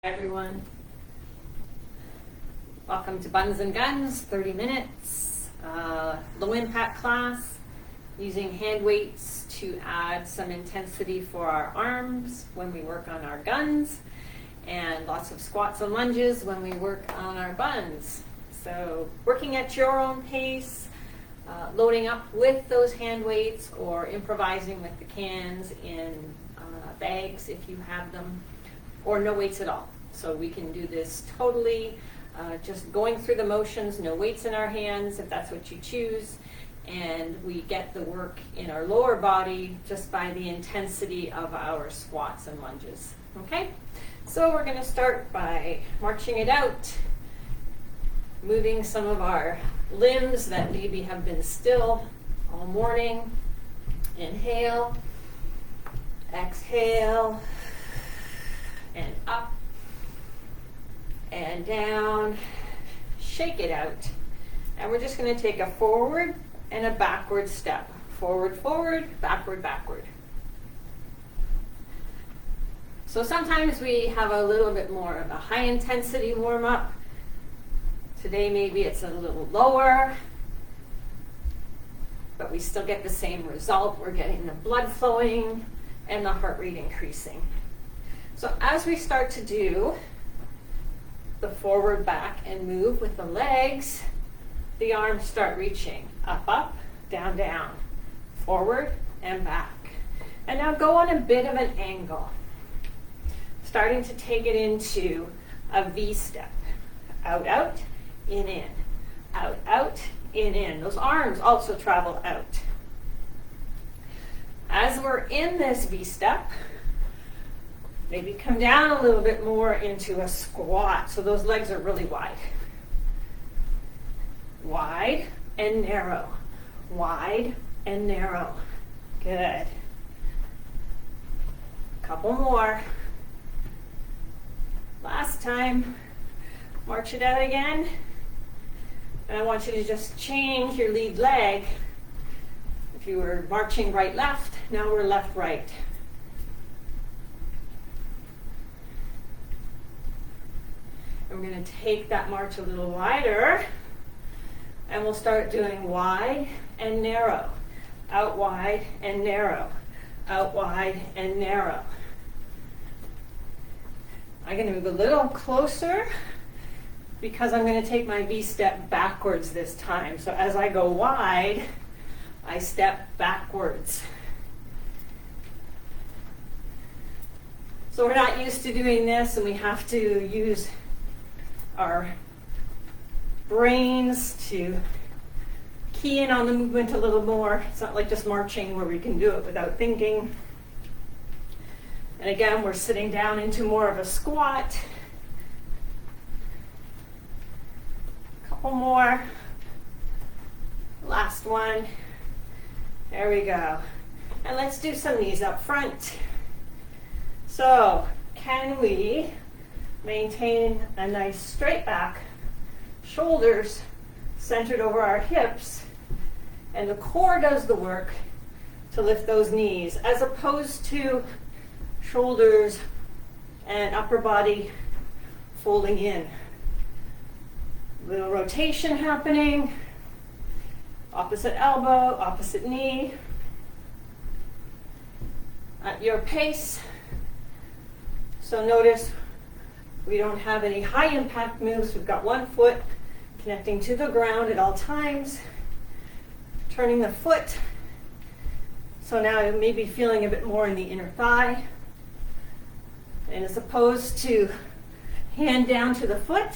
Hi everyone. Welcome to Buns and Guns, 30 minutes, low impact class, using hand weights to add some intensity for our arms when we work on our guns, and lots of squats and lunges when we work on our buns. So working at your own pace, loading up with those hand weights or improvising with the cans in bags if you have them, or no weights at all. So we can do this totally just going through the motions, no weights in our hands if that's what you choose, and we get the work in our lower body just by the intensity of our squats and lunges. Okay, so we're going to start by marching it out, moving some of our limbs that maybe have been still all morning. Inhale, exhale, and up and down. Shake it out. And we're just going to take a forward and a backward step. Forward, forward, backward, backward. So sometimes we have a little bit more of a high intensity warm up. Today maybe it's a little lower, but we still get the same result. We're getting the blood flowing and the heart rate increasing. So as we start to do the forward, back, and move with the legs, the arms start reaching up, up, down, down, forward, and back. And now go on a bit of an angle, starting to take it into a V step. Out, out, in, out, out, in. Those arms also travel out. As we're in this V step, maybe come down a little bit more into a squat. So those legs are really wide. Wide and narrow. Wide and narrow. Good. Couple more. Last time. March it out again. And I want you to just change your lead leg. If you were marching right, left, now we're left, right. And we're going to take that march a little wider, and we'll start doing wide and narrow, out wide and narrow, out wide and narrow. I'm going to move a little closer because I'm going to take my V step backwards this time. So as I go wide, I step backwards. So we're not used to doing this, and we have to use our brains to key in on the movement a little more. It's not like just marching where we can do it without thinking. And again, we're sitting down into more of a squat. Couple more. Last one. There we go. And let's do some knees up front. So, can we maintain a nice straight back, shoulders centered over our hips, and the core does the work to lift those knees, as opposed to shoulders and upper body folding in. Little rotation happening, opposite elbow, opposite knee, at your pace. So notice we don't have any high impact moves. We've got one foot connecting to the ground at all times, turning the foot. So now you may be feeling a bit more in the inner thigh. And as opposed to hand down to the foot,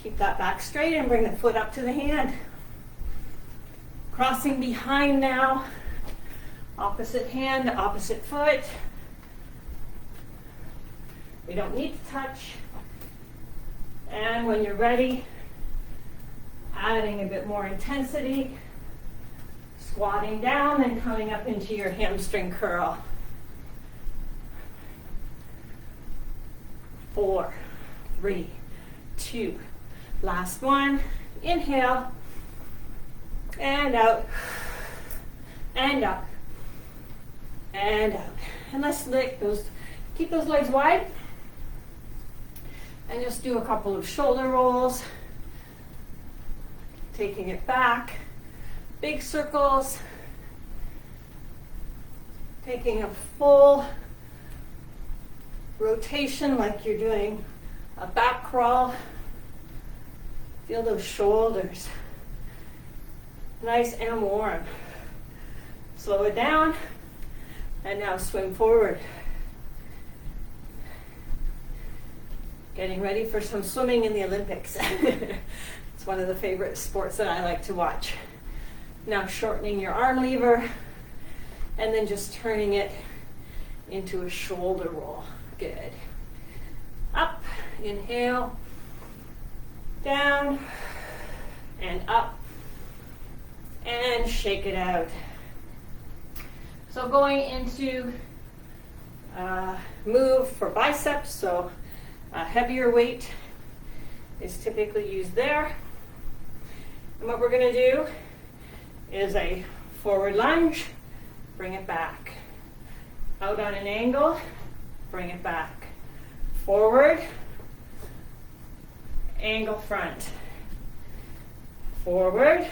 keep that back straight and bring the foot up to the hand. Crossing behind now, opposite hand, opposite foot. We don't need to touch. And when you're ready, adding a bit more intensity, squatting down and coming up into your hamstring curl. 4, 3, 2. Last one. Inhale. And out. And up. And out. And let's lick those. Keep those legs wide. And just do a couple of shoulder rolls, taking it back, big circles, taking a full rotation like you're doing a back crawl. Feel those shoulders. Nice and warm. Slow it down, and now swim forward. Getting ready for some swimming in the Olympics. It's one of the favorite sports that I like to watch. Now shortening your arm lever, and then just turning it into a shoulder roll. Good. Up, inhale, down, and up, and shake it out. So going into move for biceps, so a heavier weight is typically used there. And what we're going to do is a forward lunge, bring it back. Out on an angle, bring it back. Forward, angle front. Forward,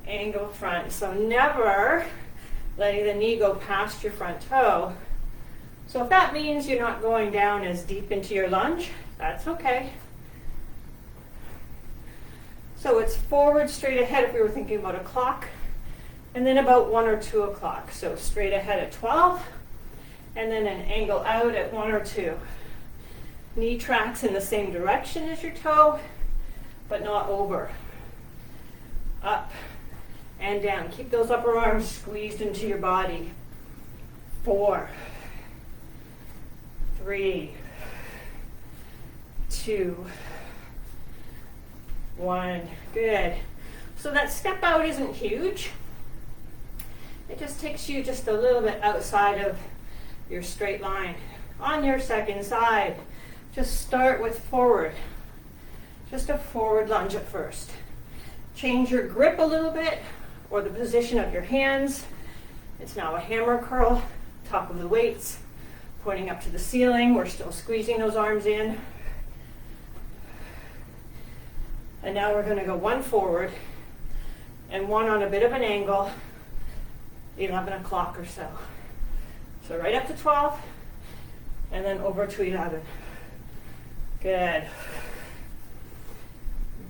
angle front. So never letting the knee go past your front toe. So if that means you're not going down as deep into your lunge, that's okay. So it's forward, straight ahead if we were thinking about a clock, and then about 1 or 2 o'clock. So straight ahead at 12, and then an angle out at 1 or 2. Knee tracks in the same direction as your toe, but not over. Up and down. Keep those upper arms squeezed into your body. 4, 3, 2, 1. Good. So that step out isn't huge. It just takes you just a little bit outside of your straight line. On your second side, just start with forward. Just a forward lunge at first. Change your grip a little bit, or the position of your hands. It's now a hammer curl, top of the weights, pointing up to the ceiling. We're still squeezing those arms in. And now we're going to go 1 forward and 1 on a bit of an angle, 11 o'clock or so. So right up to 12, and then over to 11. Good.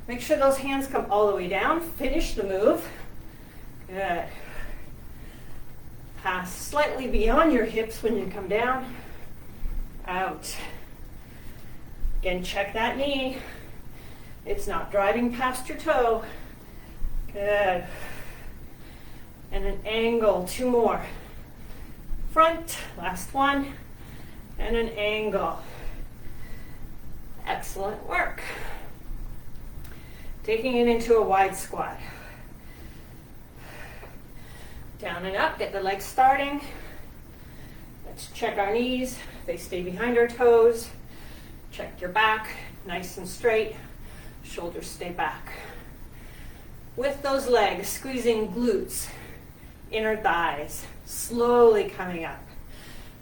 Make sure those hands come all the way down. Finish the move. Good. Pass slightly beyond your hips when you come down. Out. Again, check that knee. It's not driving past your toe. Good. And an angle, 2 more. Front, last one, and an angle. Excellent work. Taking it into a wide squat. Down and up, get the legs starting. Let's check our knees. They stay behind our toes. Check your back, nice and straight. Shoulders stay back. With those legs, squeezing glutes, inner thighs, slowly coming up.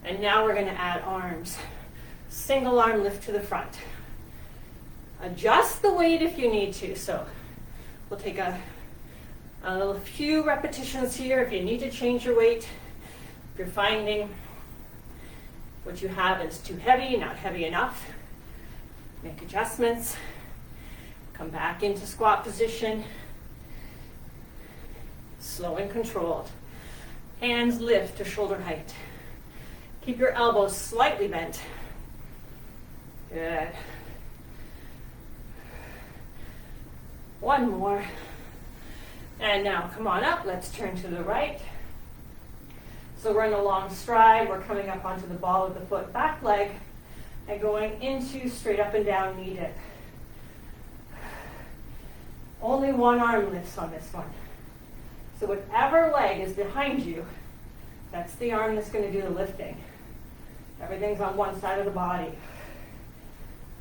And now we're going to add arms. Single arm lift to the front. Adjust the weight if you need to. So we'll take a few repetitions here. If you need to change your weight, if you're finding what you have is too heavy, not heavy enough, make adjustments. Come back into squat position. Slow and controlled. Hands lift to shoulder height. Keep your elbows slightly bent. Good. 1 more. And now come on up. Let's turn to the right. So we're in a long stride. We're coming up onto the ball of the foot, back leg, and going into straight up and down knee dip. Only 1 arm lifts on this one. So whatever leg is behind you, that's the arm that's going to do the lifting. Everything's on one side of the body.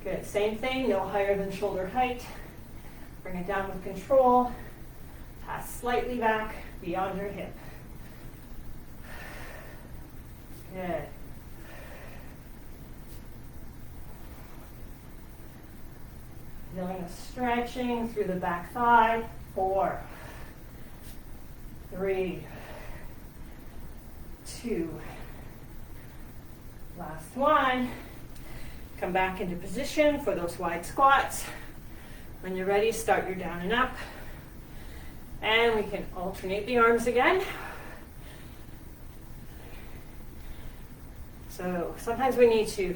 Good. Same thing, no higher than shoulder height. Bring it down with control. Pass slightly back beyond your hip. Good. Feeling a stretching through the back thigh. 4, 3, 2. Last one. Come back into position for those wide squats. When you're ready, start your down and up. And we can alternate the arms again. So sometimes we need to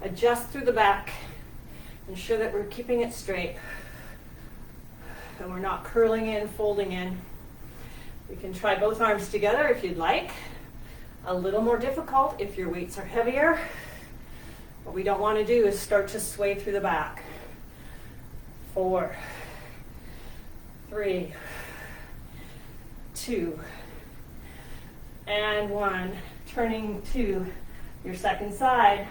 adjust through the back, ensure that we're keeping it straight, and we're not curling in, folding in. We can try both arms together if you'd like. A little more difficult if your weights are heavier. What we don't want to do is start to sway through the back. 4, 3, 2, and 1. Turning to your second side.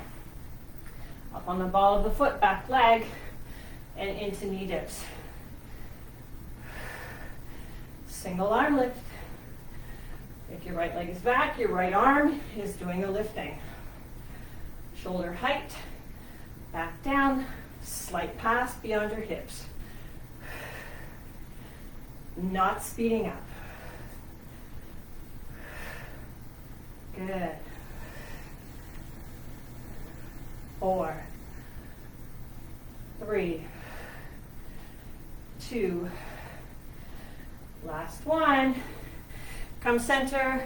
Up on the ball of the foot, back leg, and into knee dips. Single arm lift. If your right leg is back, your right arm is doing the lifting. Shoulder height, back down, slight pass beyond your hips. Not speeding up. Good. 4, 3, 2. Last one. Come center.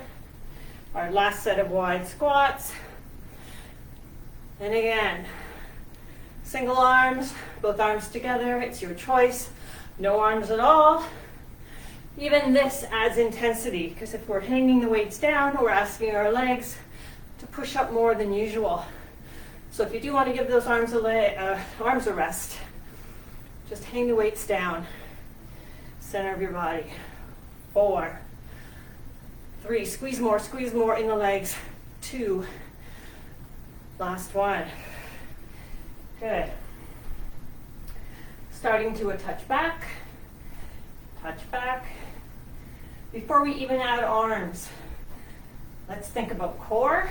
Our last set of wide squats. And again, single arms, both arms together. It's your choice. No arms at all. Even this adds intensity, because if we're hanging the weights down, we're asking our legs to push up more than usual. So if you do want to give those arms a rest, just hang the weights down, center of your body. 4, 3, squeeze more in the legs. 2, last one. Good. Starting to a touch back. Before we even add arms, let's think about core,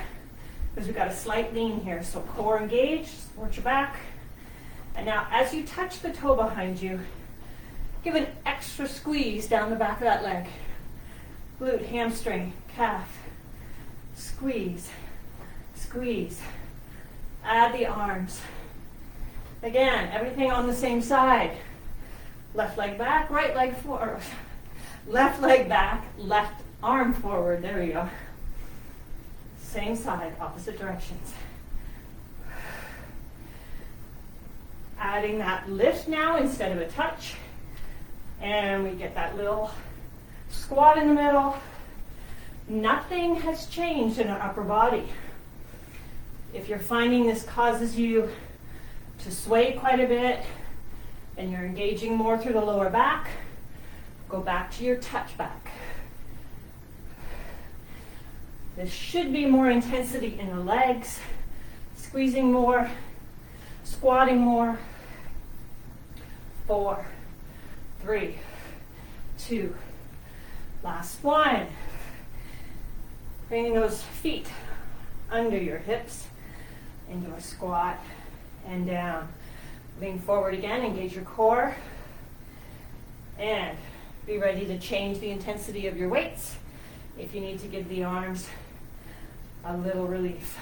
because we've got a slight lean here. So core engaged, support your back. And now as you touch the toe behind you, give an extra squeeze down the back of that leg. Glute, hamstring, calf. Squeeze, squeeze. Add the arms. Again, everything on the same side. Left leg back, right leg forward. Left leg back, left arm forward. There we go. Same side, opposite directions. Adding that lift now instead of a touch. And we get that little squat in the middle. Nothing has changed in our upper body. If you're finding this causes you to sway quite a bit and you're engaging more through the lower back, go back to your touch back. There should be more intensity in the legs, squeezing more, squatting more. 4, 3, 2, last one. Bringing those feet under your hips into a squat and down. Lean forward again, engage your core, and be ready to change the intensity of your weights if you need to give the arms a little relief.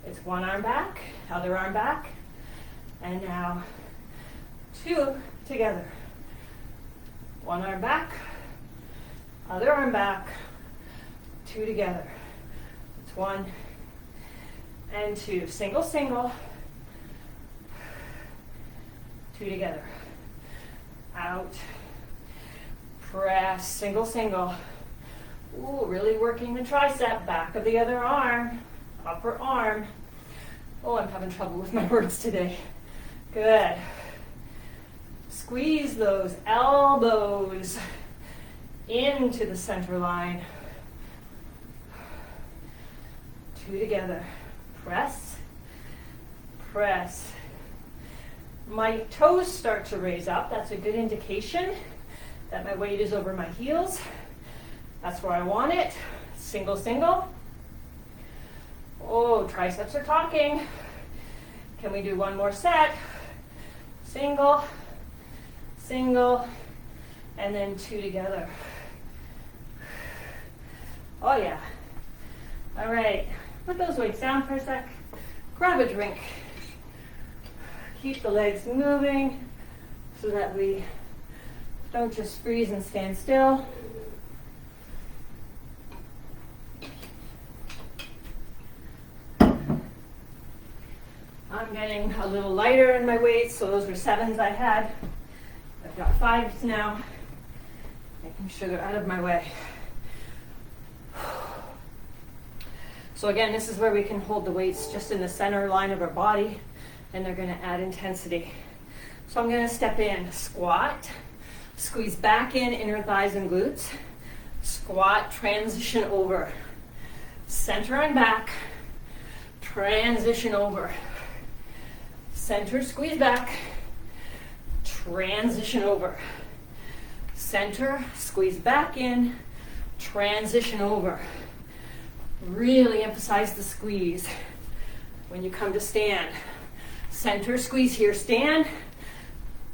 It's one arm back, other arm back, and now 2 together. One arm back, other arm back, 2 together. It's 1 and 2. Single, single, 2 together. Out, press, single, single. Ooh, really working the tricep, back of the other arm, upper arm. Oh, I'm having trouble with my words today. Good. Squeeze those elbows into the center line. 2 together. Press, press. My toes start to raise up. That's a good indication that my weight is over my heels. That's where I want it. Single, single. Oh, triceps are talking. Can we do one more set? Single, single, and then two together. Oh yeah. All right, put those weights down for a sec. Grab a drink. Keep the legs moving so that we don't just freeze and stand still. I'm getting a little lighter in my weights, so those were 7s I had. I've got 5s now, making sure they're out of my way. So again, this is where we can hold the weights just in the center line of our body, and they're gonna add intensity. So I'm gonna step in, squat, squeeze back in inner thighs and glutes, squat, transition over, center and back, transition over, center, squeeze back, transition over, center, squeeze back in, transition over. Really emphasize the squeeze when you come to stand. Center, squeeze here, stand.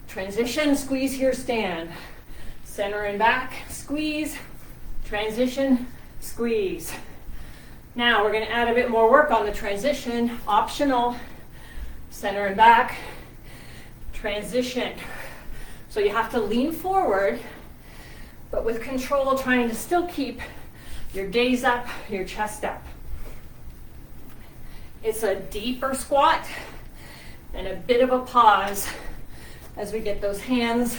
Transition, squeeze here, stand. Center and back, squeeze. Transition, squeeze. Now we're going to add a bit more work on the transition. Optional. Center and back. Transition. So you have to lean forward, but with control, trying to still keep your gaze up, your chest up. It's a deeper squat and a bit of a pause as we get those hands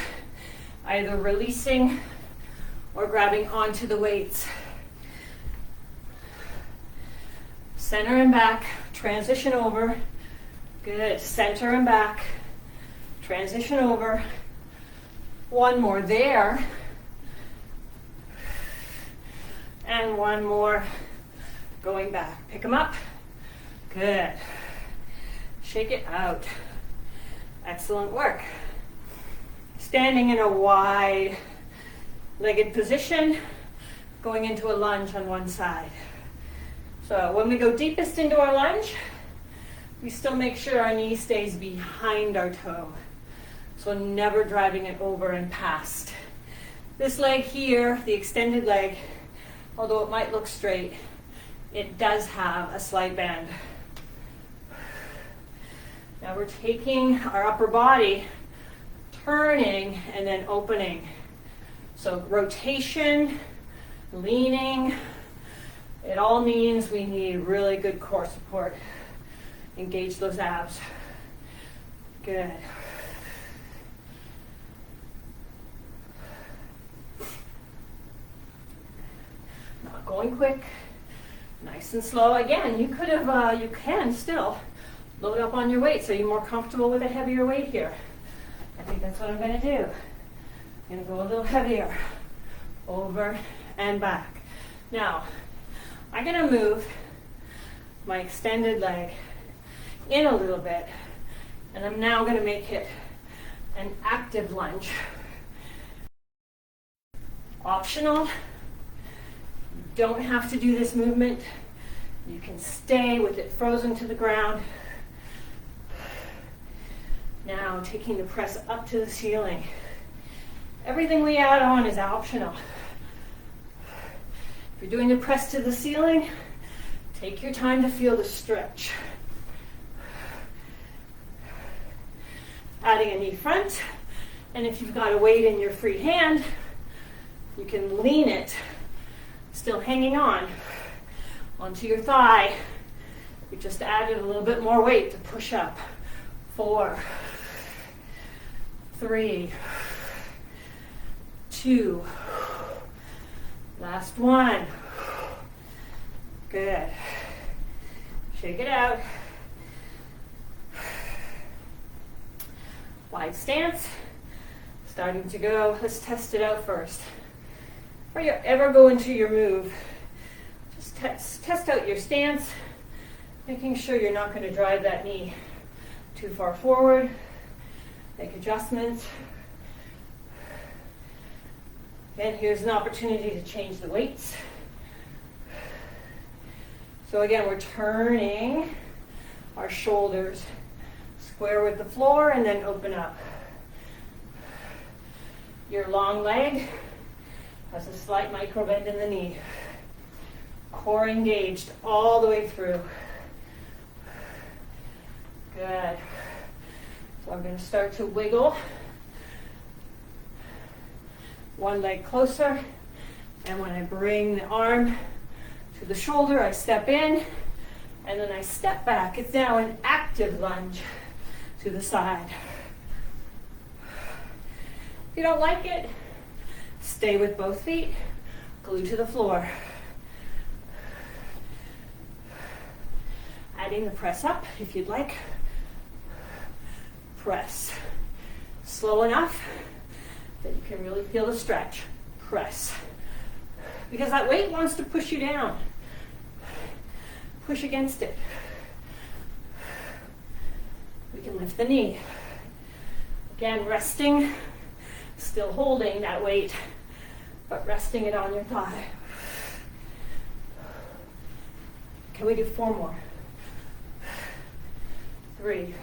either releasing or grabbing onto the weights. Center and back, transition over. Good. Center and back, transition over. One more there. And one more going back. Pick them up. Good. Shake it out. Excellent work. Standing in a wide-legged position, going into a lunge on one side. So when we go deepest into our lunge, we still make sure our knee stays behind our toe. So never driving it over and past. This leg here, the extended leg, although it might look straight, it does have a slight bend. Now we're taking our upper body, turning, and then opening. So rotation, leaning, it all means we need really good core support. Engage those abs. Good. Not going quick. Nice and slow. Again, you can still load up on your weight so you're more comfortable with a heavier weight here. I think that's what I'm going to do. I'm going to go a little heavier. Over and back. Now, I'm going to move my extended leg in a little bit, and I'm now going to make it an active lunge. Optional. You don't have to do this movement. You can stay with it frozen to the ground. Now taking the press up to the ceiling. Everything we add on is optional. If you're doing the press to the ceiling, take your time to feel the stretch. Adding a knee front, and if you've got a weight in your free hand, you can lean it, still hanging on, onto your thigh. We just added a little bit more weight to push up. 4, 3, 2, last one. Good. Shake it out. Wide stance. Starting to go. Let's test it out first. Before you ever go into your move, just test out your stance, making sure you're not going to drive that knee too far forward. Make adjustments. And here's an opportunity to change the weights. So again, we're turning our shoulders square with the floor and then open up. Your long leg has a slight micro bend in the knee. Core engaged all the way through. Good. So I'm going to start to wiggle. One leg closer. And when I bring the arm to the shoulder, I step in. And then I step back. It's now an active lunge to the side. If you don't like it, stay with both feet, glue to the floor. Adding the press up if you'd like. Press. Slow enough that you can really feel the stretch. Press. Because that weight wants to push you down. Push against it. We can lift the knee. Again, resting, still holding that weight, but resting it on your thigh. Can we do 4 more? 3,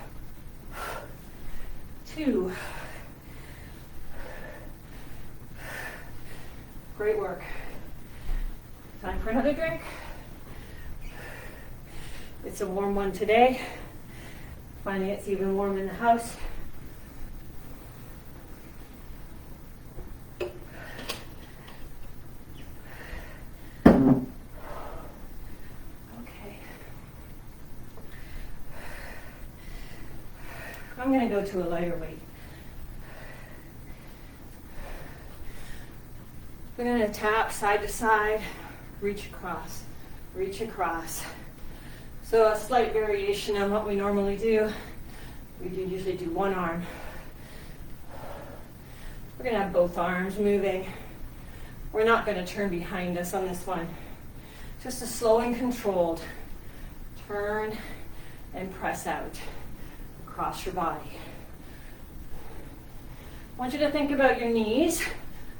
2. Great work. Time for another drink. It's a warm one today. Finding it's even warm in the house. I'm going to go to a lighter weight. We're going to tap side to side, reach across, reach across. So a slight variation on what we normally do. We do usually do one arm. We're going to have both arms moving. We're not going to turn behind us on this one. Just a slow and controlled turn and press out across your body. I want you to think about your knees,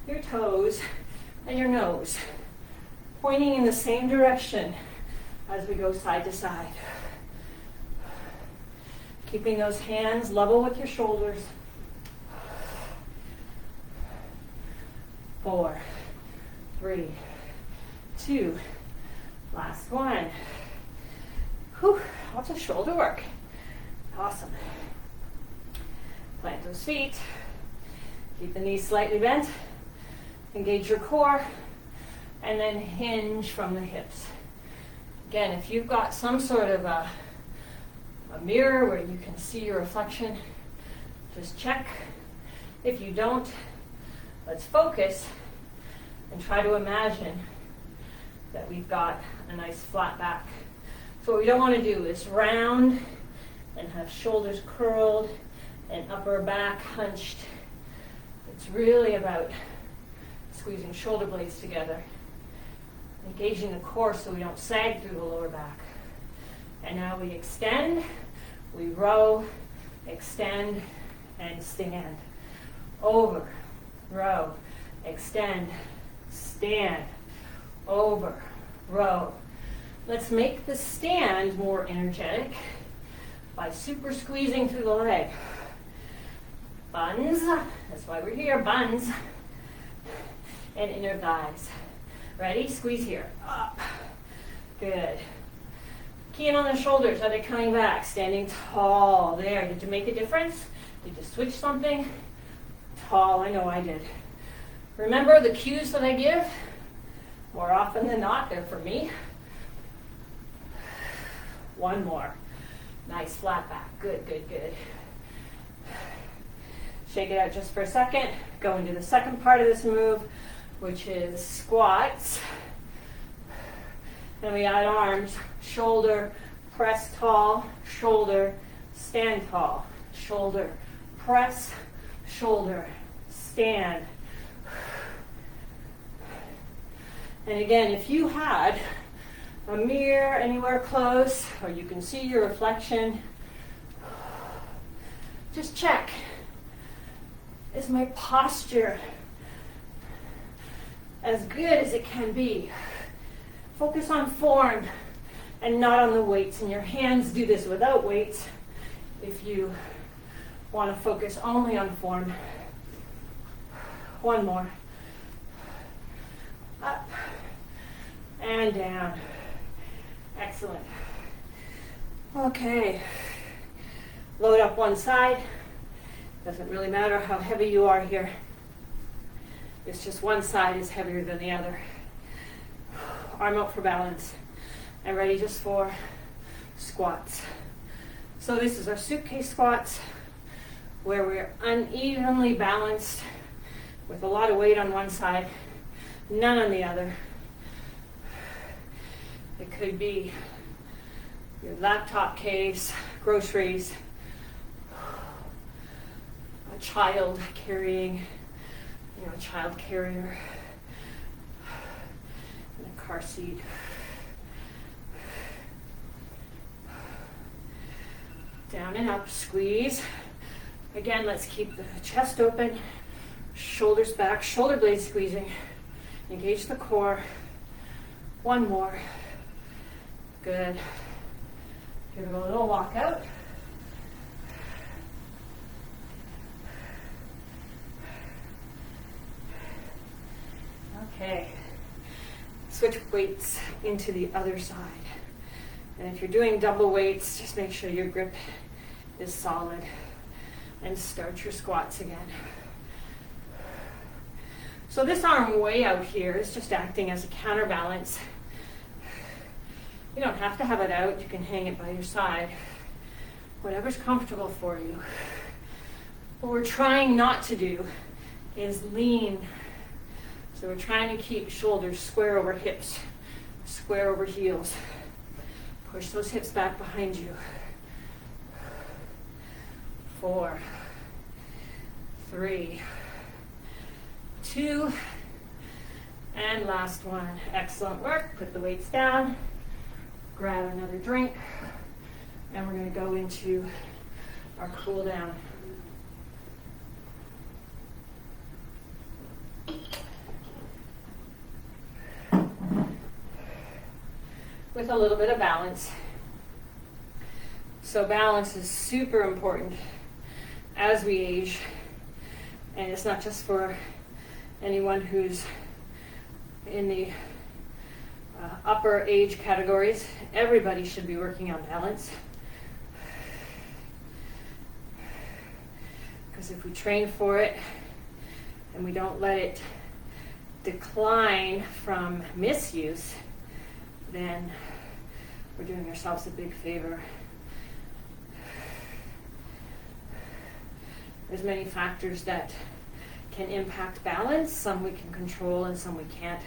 your toes, and your nose pointing in the same direction as we go side to side. Keeping those hands level with your shoulders. 4, 3, 2, last one. Whew, lots of shoulder work. Awesome. Plant those feet. Keep the knees slightly bent. Engage your core. And then hinge from the hips. Again, if you've got some sort of a mirror where you can see your reflection, just check. If you don't, let's focus and try to imagine that we've got a nice flat back. So what we don't want to do is round and have shoulders curled and upper back hunched. It's really about squeezing shoulder blades together, engaging the core so we don't sag through the lower back. And now we extend, we row, extend, and stand. Over, row, extend, stand, over, row. Let's make the stand more energetic by super squeezing through the leg. Buns, that's why we're here, buns. And inner thighs. Ready? Squeeze here. Up. Good. Key in on the shoulders. Are they coming back? Standing tall. There. Did you make a difference? Did you switch something? Tall. I know I did. Remember the cues that I give? More often than not, they're for me. One more. Nice flat back. Good, good, good. Shake it out just for a second. Go into the second part of this move, which is squats. Then we add arms, shoulder, press tall, shoulder, stand tall, shoulder, press, shoulder, stand. And again, if you had a mirror anywhere close, or you can see your reflection, just check. Is my posture as good as it can be? Focus on form and not on the weights. And your hands do this without weights. If you want to focus only on form, one more. Up and down. Excellent. Okay. Load up one side. Doesn't really matter how heavy you are here. It's just one side is heavier than the other. Arm out for balance. And ready just for squats. So this is our suitcase squats, where we're unevenly balanced with a lot of weight on one side, none on the other. It could be your laptop case, groceries, a child carrying, a child carrier, in a car seat. Down and up, squeeze. Again, let's keep the chest open, shoulders back, shoulder blades squeezing. Engage the core. One more. Good. Give it a little walk out. Okay. Switch weights into the other side. And if you're doing double weights, just make sure your grip is solid. And start your squats again. So this arm way out here is just acting as a counterbalance. You don't have to have it out. You can hang it by your side. Whatever's comfortable for you. What we're trying not to do is lean. So we're trying to keep shoulders square over hips, square over heels. Push those hips back behind you. 4, 3, 2, and last one. Excellent work. Put the weights down. Grab another drink. And we're going to go into our cool down. With a little bit of balance. So balance is super important as we age, and it's not just for anyone who's in the upper age categories. Everybody should be working on balance, because if we train for it and we don't let it decline from misuse, then we're doing ourselves a big favor. There's many factors that can impact balance. Some we can control and some we can't.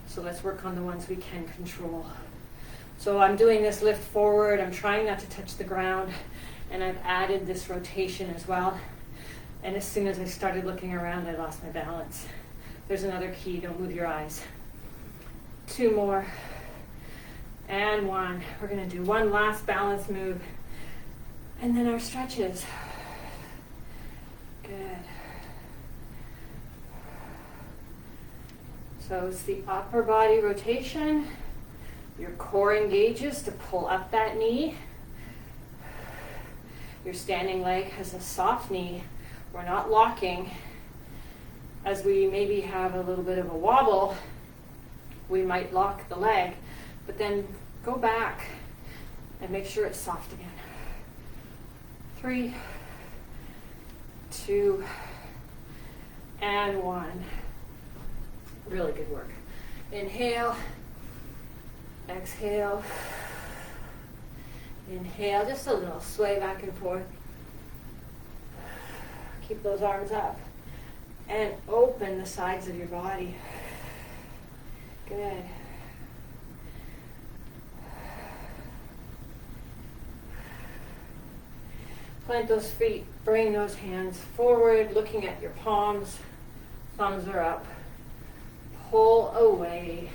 So let's work on the ones we can control. So I'm doing this lift forward. I'm trying not to touch the ground. And I've added this rotation as well. And as soon as I started looking around, I lost my balance. There's another key. Don't move your eyes. 2 more. And 1. We're going to do one last balance move. And then our stretches. Good. So it's the upper body rotation. Your core engages to pull up that knee. Your standing leg has a soft knee. We're not locking. As we maybe have a little bit of a wobble, we might lock the leg, but then go back and make sure it's soft again. 3, 2, and 1. Really good work. Inhale, exhale, inhale, just a little sway back and forth. Keep those arms up and open the sides of your body. Good. Plant those feet, bring those hands forward, looking at your palms. Thumbs are up. Pull away.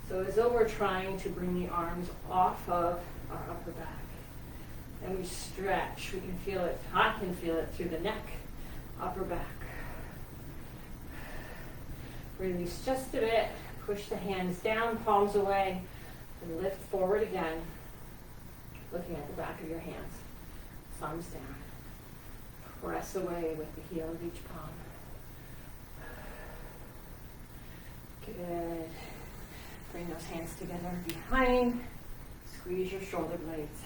So as though we're trying to bring the arms off of our upper back. And we stretch. We can feel it. I can feel it through the neck, upper back. Release just a bit. Push the hands down, palms away, and lift forward again, looking at the back of your hands. thumbs down. Press away with the heel of each palm. Good. Bring those hands together behind. Squeeze your shoulder blades.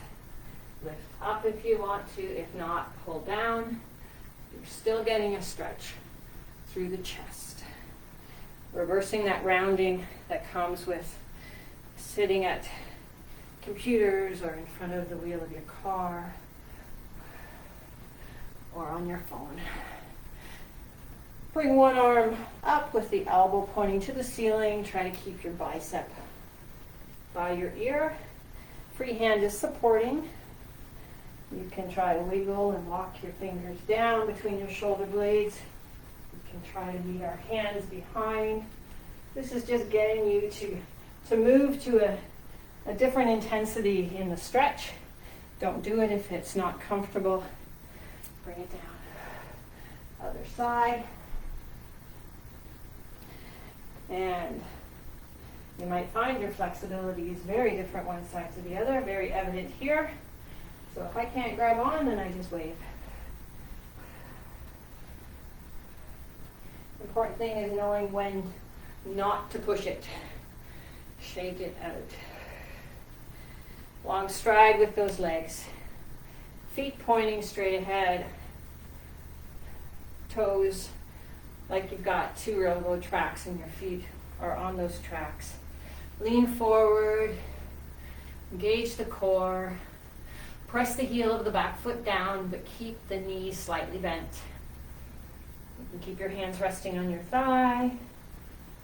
Lift up if you want to. If not, pull down. You're still getting a stretch through the chest. Reversing that rounding that comes with sitting at computers or in front of the wheel of your car or on your phone. Bring one arm up with the elbow pointing to the ceiling. Try to keep your bicep by your ear. Free hand is supporting. You can try to wiggle and walk your fingers down between your shoulder blades. You can try to meet our hands behind. This is just getting you to move to a different intensity in the stretch. Don't do it if it's not comfortable. Bring it down. Other side. And you might find your flexibility is very different one side to the other, very evident here. So if I can't grab on, then I just wave. Important thing is knowing when not to push it. Shake it out. Long stride with those legs. Feet pointing straight ahead. Toes like you've got two railroad tracks and your feet are on those tracks. Lean forward. Engage the core. Press the heel of the back foot down, but keep the knees slightly bent. You can keep your hands resting on your thigh.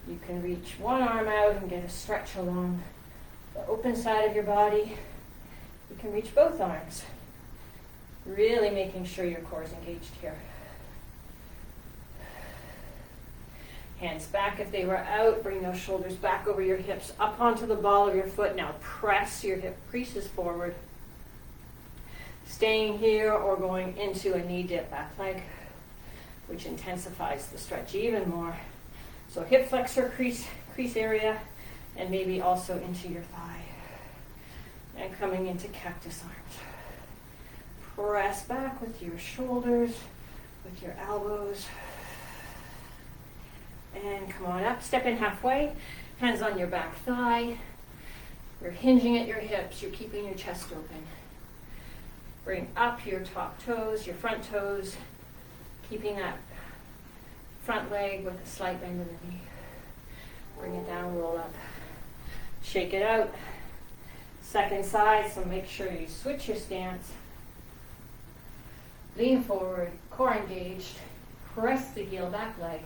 You can reach one arm out and get a stretch along the open side of your body. You can reach both arms. Really making sure your core is engaged here. Hands back if they were out. Bring those shoulders back over your hips, up onto the ball of your foot. Now press your hip creases forward. Staying here or going into a knee dip back leg, which intensifies the stretch even more. So hip flexor crease area, and maybe also into your thigh. And coming into cactus arms. Press back with your shoulders, with your elbows. And come on up, step in halfway, hands on your back thigh. You're hinging at your hips, you're keeping your chest open. Bring up your top toes, your front toes, keeping that front leg with a slight bend in the knee. Bring it down, roll up. Shake it out. Second side, so make sure you switch your stance. Lean forward, core engaged. Press the heel back leg.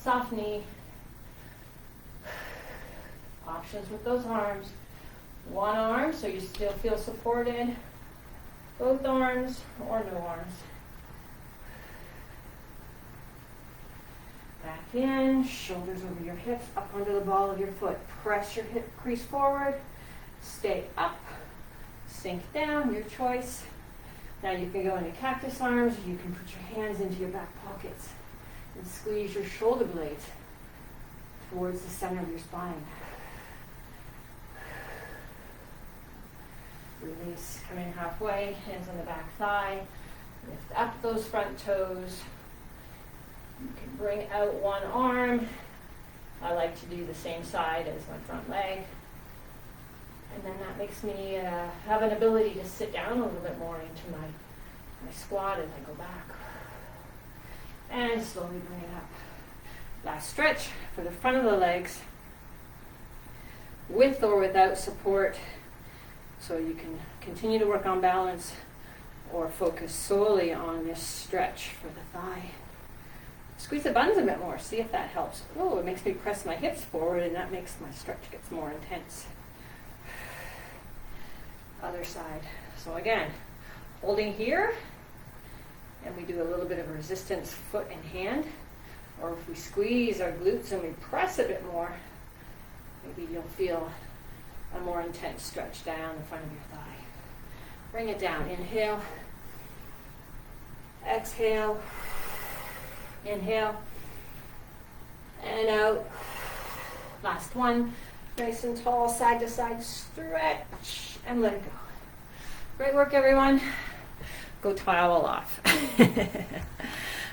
Soft knee. Options with those arms. One arm, so you still feel supported. Both arms or no arms. Back in, shoulders over your hips, up under the ball of your foot. Press your hip crease forward. Stay up. Sink down, your choice. Now you can go into cactus arms. You can put your hands into your back pockets and squeeze your shoulder blades towards the center of your spine. Release, come in halfway, hands on the back thigh. Lift up those front toes. You can bring out one arm. I like to do the same side as my front leg. And then that makes me have an ability to sit down a little bit more into my squat as I go back. And slowly bring it up. Last stretch for the front of the legs, with or without support. So you can continue to work on balance or focus solely on this stretch for the thigh. Squeeze the buns a bit more, see if that helps. Oh, it makes me press my hips forward and that makes my stretch gets more intense. Other side. So again, holding here, and we do a little bit of resistance foot and hand, or if we squeeze our glutes and we press a bit more, maybe you'll feel a more intense stretch down the front of your thigh. Bring it down. Inhale. Exhale. Inhale. And out. Last one. Nice and tall, side to side stretch. And let it go. Great work, everyone. go towel off.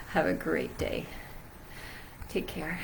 Have a great day. Take care.